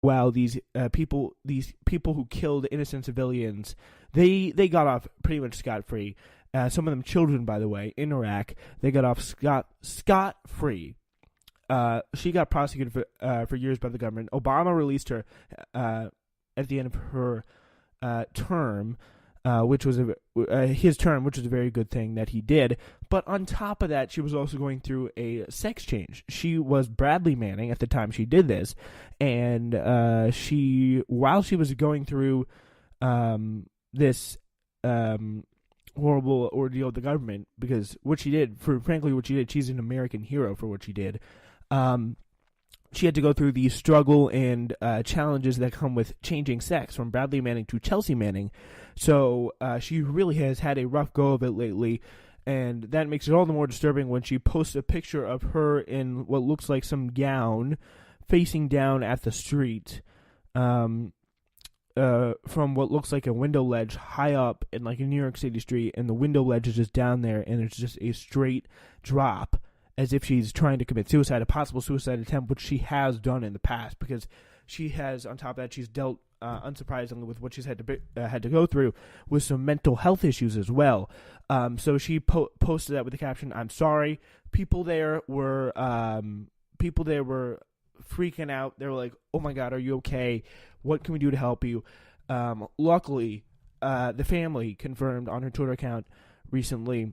while these people who killed innocent civilians, they got off pretty much scot-free. Some of them children, by the way, in Iraq, they got off scot-free. She got prosecuted for years by the government. Obama released her at the end of her term, which was his term, which was a very good thing that he did. But on top of that, she was also going through a sex change. She was Bradley Manning at the time she did this, and while she was going through this horrible ordeal with the government, because what she did, she's an American hero for what she did. She had to go through the struggle and challenges that come with changing sex from Bradley Manning to Chelsea Manning. So she really has had a rough go of it lately, and that makes it all the more disturbing when she posts a picture of her in what looks like some gown facing down at the street from what looks like a window ledge high up in like a New York City street, and the window ledge is just down there, and it's just a straight drop, as if she's trying to commit suicide, a possible suicide attempt, which she has done in the past, because she has, on top of that, she's dealt, unsurprisingly, with what she's had to go through with some mental health issues as well. So she posted that with the caption, "I'm sorry." People there were freaking out. They were like, "Oh my God, are you okay? What can we do to help you?" Luckily, the family confirmed on her Twitter account recently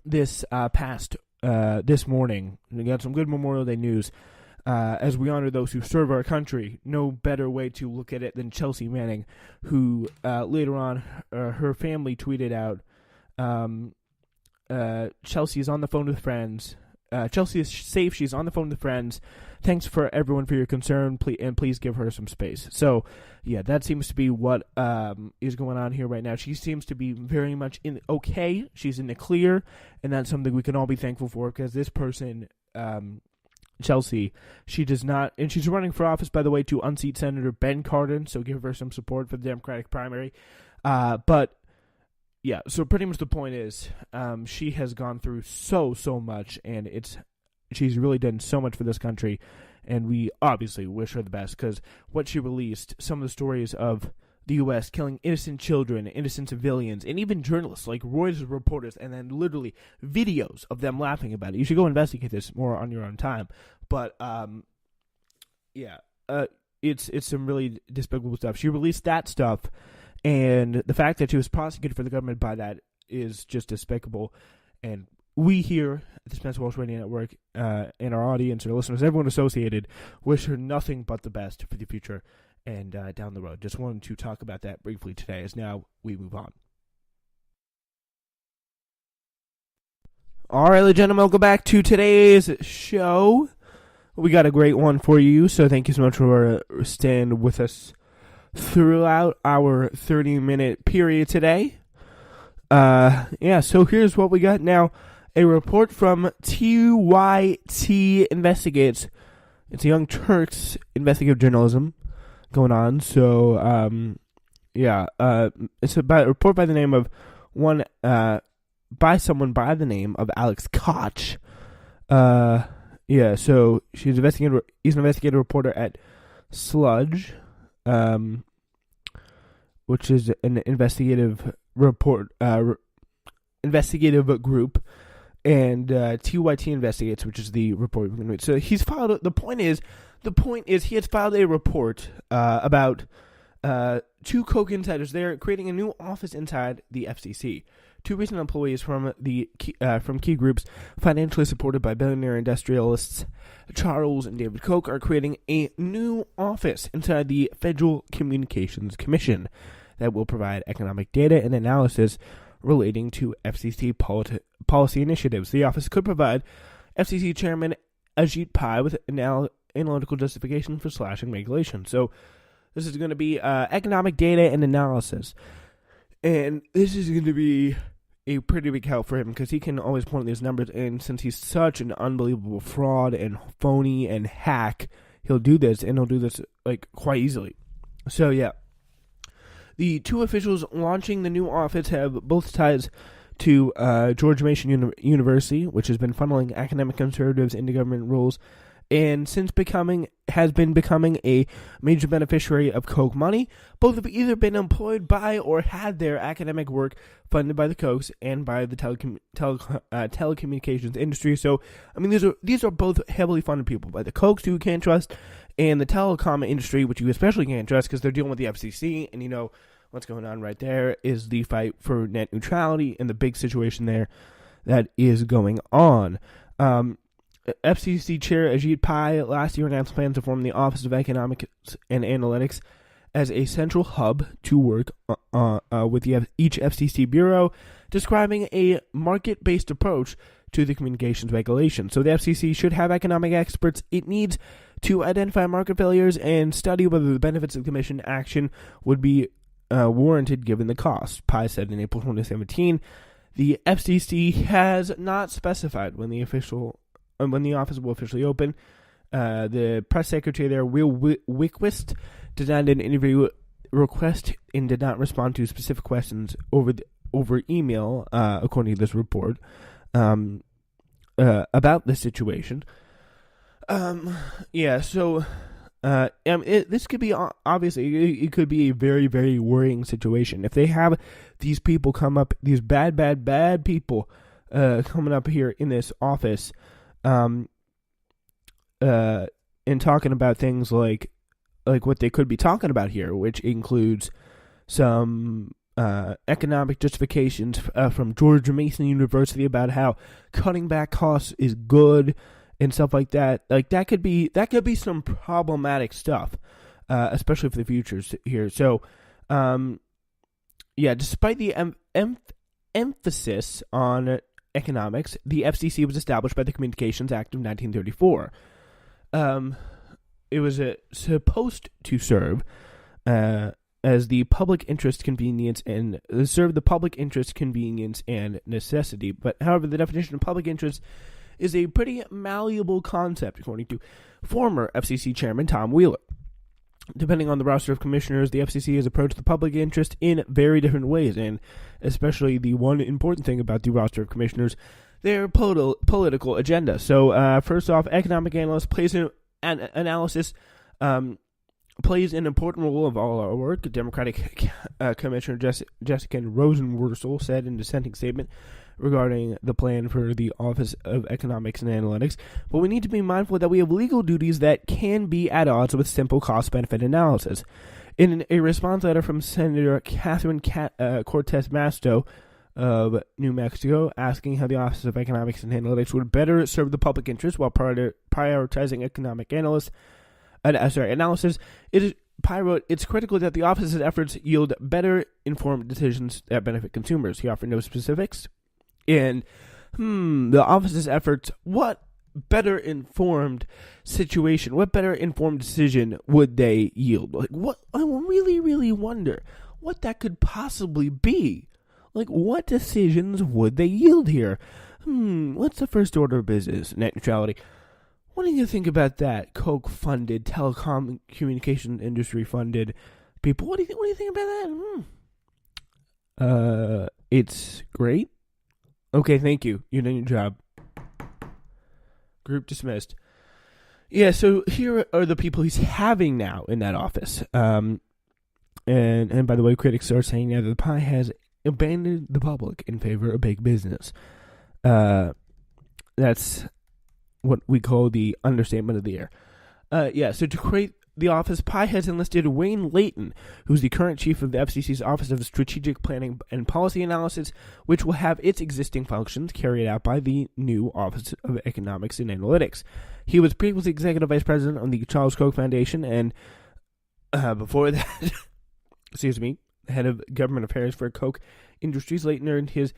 this morning. We got some good Memorial Day news. As we honor those who serve our country, no better way to look at it than Chelsea Manning, who later on, her family tweeted out, Chelsea is on the phone with friends. Chelsea is safe. She's on the phone with friends. Thanks for everyone for your concern. Please give her some space. So, yeah, that seems to be what is going on here right now. She seems to be very much okay. She's in the clear, and that's something we can all be thankful for, because this person, Chelsea, she does not, and she's running for office, by the way, to unseat Senator Ben Cardin, so give her some support for the Democratic primary. But yeah, so pretty much the point is, she has gone through so much, and she's really done so much for this country, and we obviously wish her the best, because what she released, some of the stories of the U.S. killing innocent children, innocent civilians, and even journalists like Reuters reporters, and then literally videos of them laughing about it. You should go investigate this more on your own time. But it's some really despicable stuff. She released that stuff, and the fact that she was prosecuted for the government by that is just despicable. And we here at the Spencer Walsh Radio Network, and our audience, our listeners, everyone associated, wish her nothing but the best for the future and down the road. Just wanted to talk about that briefly today, as now we move on. All right, ladies and gentlemen, welcome back to today's show. We got a great one for you, so thank you so much for staying with us throughout our 30-minute period today. So here's what we got now. A report from TYT Investigates. It's Young Turks investigative journalism going on. So, it's about a report by the name of someone by the name of Alex Kochs. So he's an investigative reporter at Sludge, which is an investigative group, and TYT Investigates, which is the report. So he's filed. The point is he has filed a report about two Koch insiders. They're creating a new office inside the FCC. Two recent employees from key groups financially supported by billionaire industrialists Charles and David Koch are creating a new office inside the Federal Communications Commission that will provide economic data and analysis relating to FCC policy initiatives. The office could provide FCC Chairman Ajit Pai with analytical justification for slashing regulation. So this is going to be economic data and analysis. And this is going to be a pretty big help for him, because he can always point these numbers in. Since he's such an unbelievable fraud and phony and hack, he'll do this, and he'll do this like quite easily. So yeah, the two officials launching the new office have both ties to George Mason University, which has been funneling academic conservatives into government roles, and has been becoming a major beneficiary of Koch money. Both have either been employed by or had their academic work funded by the Kochs and by the telecommunications industry. So, I mean, these are both heavily funded people by the Kochs, who you can't trust, and the telecom industry, which you especially can't trust because they're dealing with the FCC, and you know what's going on right there is the fight for net neutrality and the big situation there that is going on. FCC Chair Ajit Pai last year announced plans to form the Office of Economics and Analytics as a central hub to work with each FCC bureau, describing a market-based approach to the communications regulation. So the FCC should have economic experts it needs to identify market failures and study whether the benefits of commission action would be warranted given the cost. Pai said in April 2017, the FCC has not specified when the office will officially open. The press secretary there, Will Wickwist, denied an interview request and did not respond to specific questions over email, according to this report, about the situation. This could be, obviously, it could be a very, very worrying situation. If they have these people come up, these bad people coming up here in this office, and talking about things like what they could be talking about here, which includes some economic justifications from George Mason University about how cutting back costs is good and stuff like that. Like that could be some problematic stuff, especially for the futures here. So, despite the emphasis on economics, the FCC was established by the Communications Act of 1934. It was supposed to serve as the public interest, convenience, and serve the public interest, convenience, and necessity. But however, the definition of public interest is a pretty malleable concept, according to former FCC Chairman Tom Wheeler. Depending on the roster of commissioners, the FCC has approached the public interest in very different ways, and especially the one important thing about the roster of commissioners, their political agenda. So, first off, economic analyst plays an important role of all our work. Democratic Commissioner Jessica Rosenworcel said in a dissenting statement regarding the plan for the Office of Economics and Analytics. But we need to be mindful that we have legal duties that can be at odds with simple cost-benefit analysis. In a response letter from Senator Catherine Cortez Masto of New Mexico, asking how the Office of Economics and Analytics would better serve the public interest while prioritizing economic analysis, Pai wrote, "It's critical that the office's efforts yield better informed decisions that benefit consumers." He offered no specifics. And, the office's efforts, what better informed decision would they yield? Like, what? I really, really wonder what that could possibly be. Like, what decisions would they yield here? What's the first order of business? Net neutrality. What do you think about that? Koch-funded, telecom communication industry-funded people. What do you think about that? It's great. Okay, thank you. You did your job. Group dismissed. Yeah, so here are the people he's having now in that office. And by the way, critics are saying now that the Pai has abandoned the public in favor of big business. That's what we call the understatement of the year. So to create the office, Pai has enlisted Wayne Layton, who's the current chief of the FCC's Office of Strategic Planning and Policy Analysis, which will have its existing functions carried out by the new Office of Economics and Analytics. He was previously executive vice president of the Charles Koch Foundation, and before that, head of government affairs for Koch Industries. Layton earned his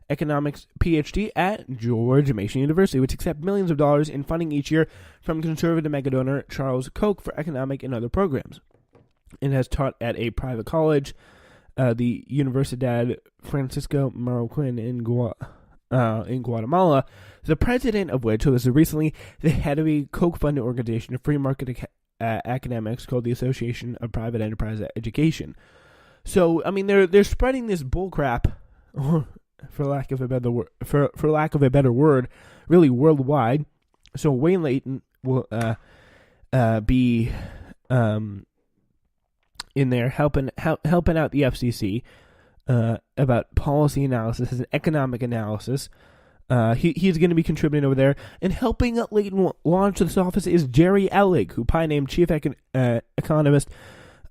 economics PhD at George Mason University, which accepts millions of dollars in funding each year from conservative megadonor Charles Koch for economic and other programs, and has taught at a private college, the Universidad Francisco Marroquin in Guatemala, the president of which was recently the head of a Koch-funded organization of free market academics called the Association of Private Enterprise Education. So, I mean, they're spreading this bullcrap, for lack of a better word, really worldwide. So Wayne Layton will be in there helping out the FCC about policy analysis and economic analysis. He's going to be contributing over there. And helping Leighton launch this office is Jerry Ellig, who Pi named chief economist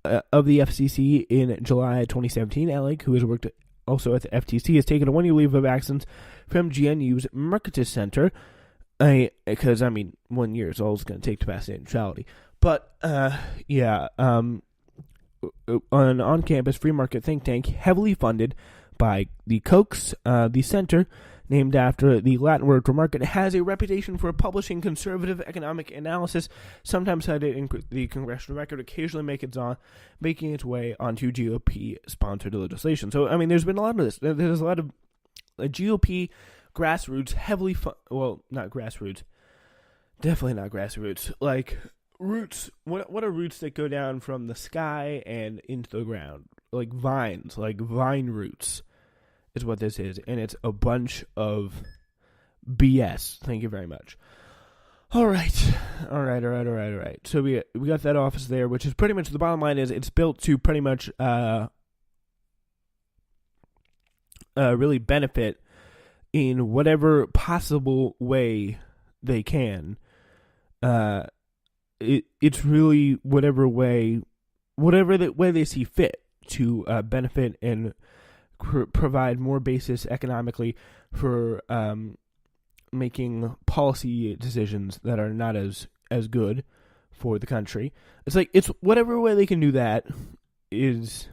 of the FCC in July 2017. Ellig, who has worked also at the FTC, has taken a one-year leave of absence from GNU's Mercatus Center. Because, 1 year is all it's going to take to pass neutrality. But, an on-campus free market think tank heavily funded by the Kochs, the center, named after the Latin word for market, has a reputation for publishing conservative economic analysis, sometimes cited in the congressional record, occasionally making its way onto GOP-sponsored legislation. So, there's been a lot of this. There's a lot of GOP grassroots, heavily not grassroots, definitely not grassroots, like roots. What are roots that go down from the sky and into the ground? Like vines, like vine roots is what this is, and it's a bunch of BS. Thank you very much. All right. So we got that office there, which is pretty much, the bottom line is it's built to pretty much really benefit in whatever possible way they can. It's really whatever way they see fit to benefit and provide more basis economically for making policy decisions that are not as good for the country. It's whatever way they can do that is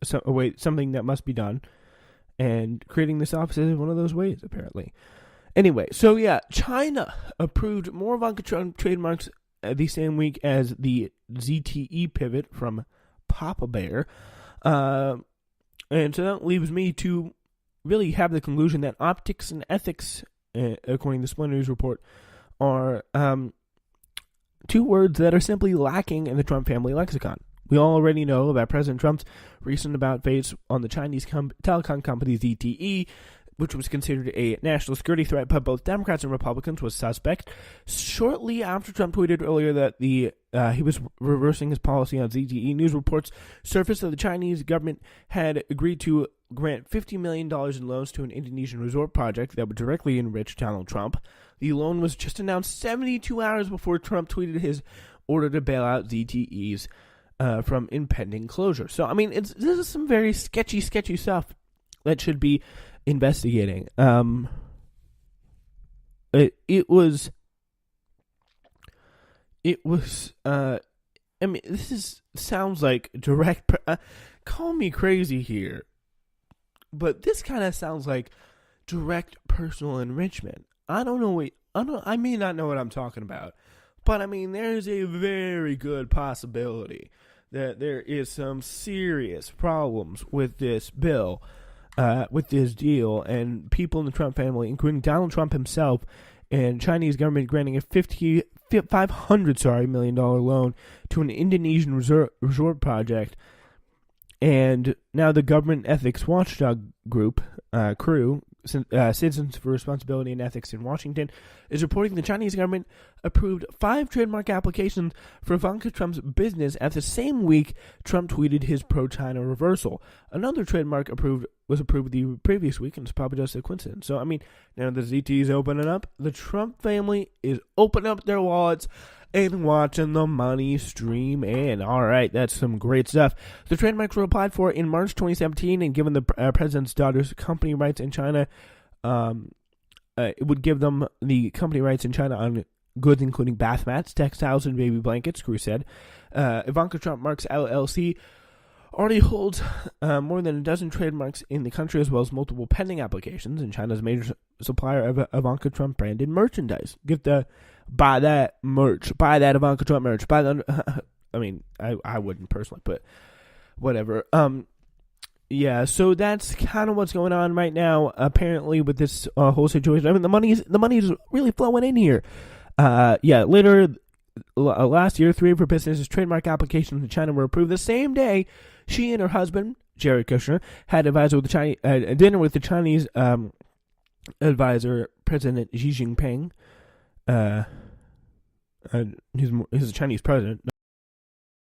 something that must be done, and creating this office is one of those ways, apparently. Anyway, so yeah, China approved more Ivanka Trump trademarks the same week as the ZTE pivot from Papa Bear. And so that leaves me to really have the conclusion that optics and ethics, according to the Splinter News report, are two words that are simply lacking in the Trump family lexicon. We already know about President Trump's recent about-face on the Chinese telecom company ZTE, which was considered a national security threat by both Democrats and Republicans, was suspect. Shortly after Trump tweeted earlier that he was reversing his policy on ZTE, news reports surfaced that the Chinese government had agreed to grant $50 million in loans to an Indonesian resort project that would directly enrich Donald Trump. The loan was just announced 72 hours before Trump tweeted his order to bail out ZTE's from impending closure. So, this is some very sketchy stuff that should be investigating. Sounds like direct, call me crazy here, but this kind of sounds like direct personal enrichment. I may not know what I'm talking about, but there's a very good possibility that there is some serious problems with this bill, with this deal, and people in the Trump family, including Donald Trump himself, and Chinese government granting a $500 million loan to an Indonesian resort project. And now the government ethics watchdog group, CREW, Citizens for Responsibility and Ethics in Washington, is reporting the Chinese government approved 5 trademark applications for Ivanka Trump's business at the same week Trump tweeted his pro-China reversal. Another trademark was approved the previous week, and it's probably just a coincidence. So, now the ZT is opening up. The Trump family is opening up their wallets and watching the money stream in. All right, that's some great stuff. The trademarks were applied for in March 2017, and given the president's daughter's company rights in China, it would give them the company rights in China on goods including bath mats, textiles, and baby blankets, CREW said. Ivanka Trump Marks LLC already holds more than a dozen trademarks in the country, as well as multiple pending applications, and China's major supplier of Ivanka Trump branded merchandise. Buy that merch. Buy that Ivanka Trump merch. Buy that. I wouldn't personally, but whatever. Yeah, so that's kind of what's going on right now, apparently, with this whole situation. The money is really flowing in here. Later last year, 3 of her business's trademark applications in China were approved the same day she and her husband, Jared Kushner, had dinner with the Chinese advisor, President Xi Jinping. he's a Chinese president.